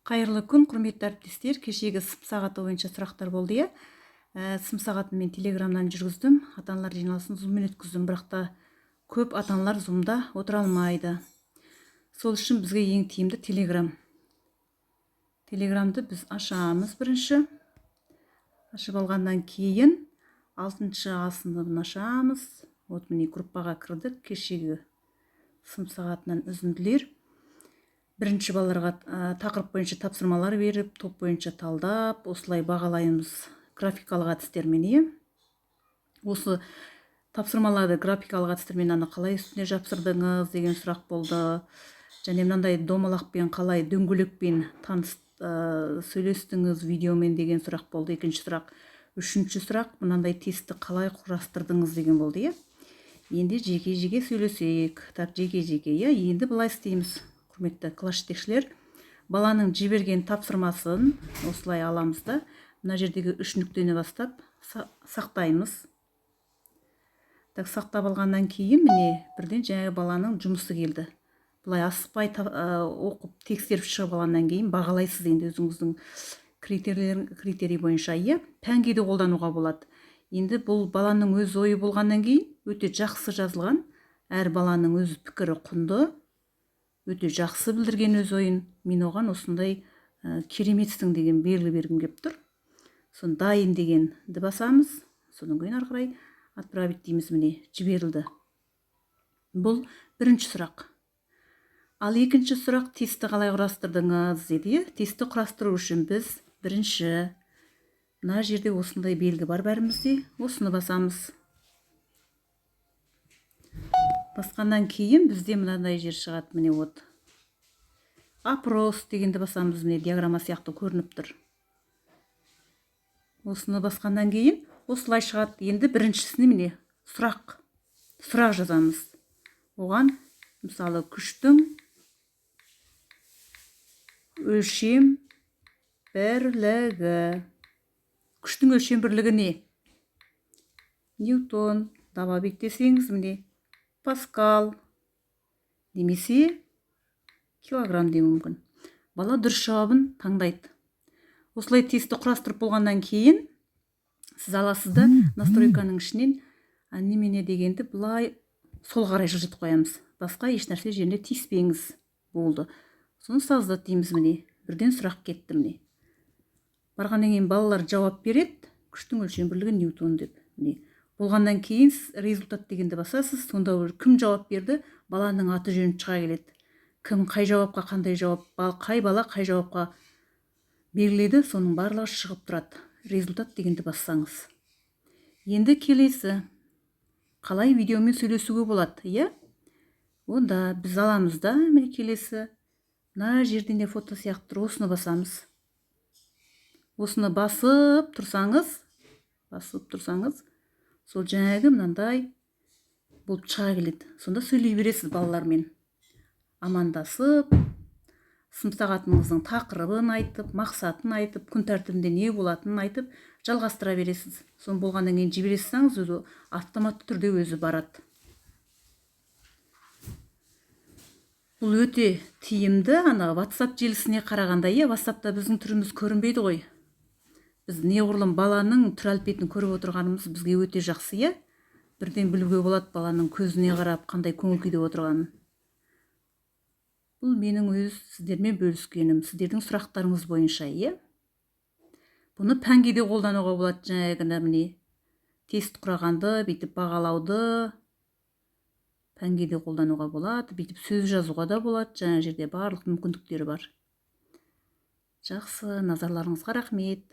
Қайырлы күн, құрметті әріптестер. Кешегі сым сағаты бойынша сұрақтар болды, иә. Сым сағатын мен телеграмнан жүргіздім. Ата-аналар жиналысын зуммен өткіздім, бірақ та көп ата-аналар зумда отыра алмайды. Сол үшін бізге ең тиімді телеграм. Телеграмды біз ашамыз бірінші. Ашып алғаннан кейін 6-шы А сыныбын ашамыз. Вот міне группаға кірдік. Кешегі сым сағатынан үзінділер. Бірінші балаларға тақырып бойынша тапсырмалар беріп, топ бойынша талдап, осылай бағалаймыз графикалық әдістермен. Осы тапсырмаларды графикалық әдістермен қалай үстіне жапсырдыңыз деген сұрақ болды. Және мынандай домалақпен қалай дөңгелекпен сөйлестіңіз видеомен деген сұрақ болды. Екінші сұрақ. Үшінші сұрақ, мынандай тестті қалай құрастырдыңыз деген болды. Енді жеке-жеке сөйлесейік. Жеке-жеке. Енді былай істейміз. Құрметті класс жетекшілер, баланың жіберген тапсырмасын осылай аламыз да, мына жердегі 3 нүктені бастап сақтаймыз. Сақтап алғаннан кейін міне бірден жаңағы баланың жұмысы келді. Бұлай асықпай оқып тексеріп шығып алғаннан кейін бағалайсыз енді өзіңіздің критерий бойынша. Пәнге де қолдануға болады. Енді бұл баланың өз ойы болғаннан кейін өте жақсы жазылған, әр баланың өз пікірі құнды. Өте жақсы білдірген өз ойын. Мен оған осындай кереметсің деген белгі бергім кеп тұр. Сон дайын дегенді басамыз. Содан кейін ары қарай отправить дейміз, міне жіберілді. Бұл бірінші сұрақ. Ал екінші сұрақ, тестті қалай құрастырдыңыз деді. Тестті құрастыру үшін біз бірінші мына жерде осындай белгі бар бәрімізде. Осыны басамыз. Басқаннан кейін бізде мынандай жер шығады, міне вот. Опрос дегенді басамыз, міне диаграмма сияқты көрініп тұр. Осыны басқаннан кейін осылай шығады. Енді біріншісіне міне сұрақ жазамыз. Оған мысалы күштің өлшем бірлігі. Күштің өлшем бірлігі не? Ньютон. Добавить десеңіз, міне паскал, немесе килограмм де мүмкін. Бала дұрыс жауабын таңдайды. Осылай тестті құрастырып болғаннан кейін сіз аласыз да настройканың ішінен немене дегенді бұлай сол қарай жылжытып қоямыз. Басқа еш нәрсе жеріне тиіспеңіз. Болды. Соны создат дейміз, міне бірден сұрақ кетті, міне. Барғаннан кейін балалар жауап береді. Күштің өлшем бірлігі ньютон деп. Міне болғаннан кейін результат дегенді басасыз. Сонда кім жауап берді? Баланың аты жөні шыға келеді. Кім қай жауапқа қандай жауап, қай бала қай жауапқа белгіледі, соның барлығы шығып тұрады. Результат дегенді бассаңыз. Енді келесі. Қалай видеомен сөйлесуге болады? Онда біз аламыз да, міне келесі. Мына жерден фото сияқты тұр, осыны басамыз. Осыны басып тұрсаңыз, сол жаңағы мынандай болып шыға келеді. Сонда сөйлей бересіз балалармен. Амандасып, сым сағатыңыздың тақырыбын айтып, мақсатын айтып, күн тәртібінде не болатынын айтып, жалғастыра бересіз. Сон болғаннан кейін жібересіңіз, өзі автоматты түрде өзі барады. Бұл өте тиімді, WhatsApp желісіне қарағанда, WhatsAppта біздің түріміз көрінбейді ғой. Біз неғұрлым баланың түр әлпетін көріп отырғанымыз бізге өте жақсы. Бірден білуге болады баланың көзіне қарап, қандай көңіл күйде отырғанын. Бұл менің өз сіздермен бөліскенім, сіздердің сұрақтарыңыз бойынша. Бұны пәнге де қолдануға болады, жаңағыны міне тест құрағанды, бүйтіп бағалауды пәнге де қолдануға болады, бүйтіп сөз жазуға да болады, жаңа жерде барлық мүмкіндіктері бар. Жақсы, назарларыңызға рахмет.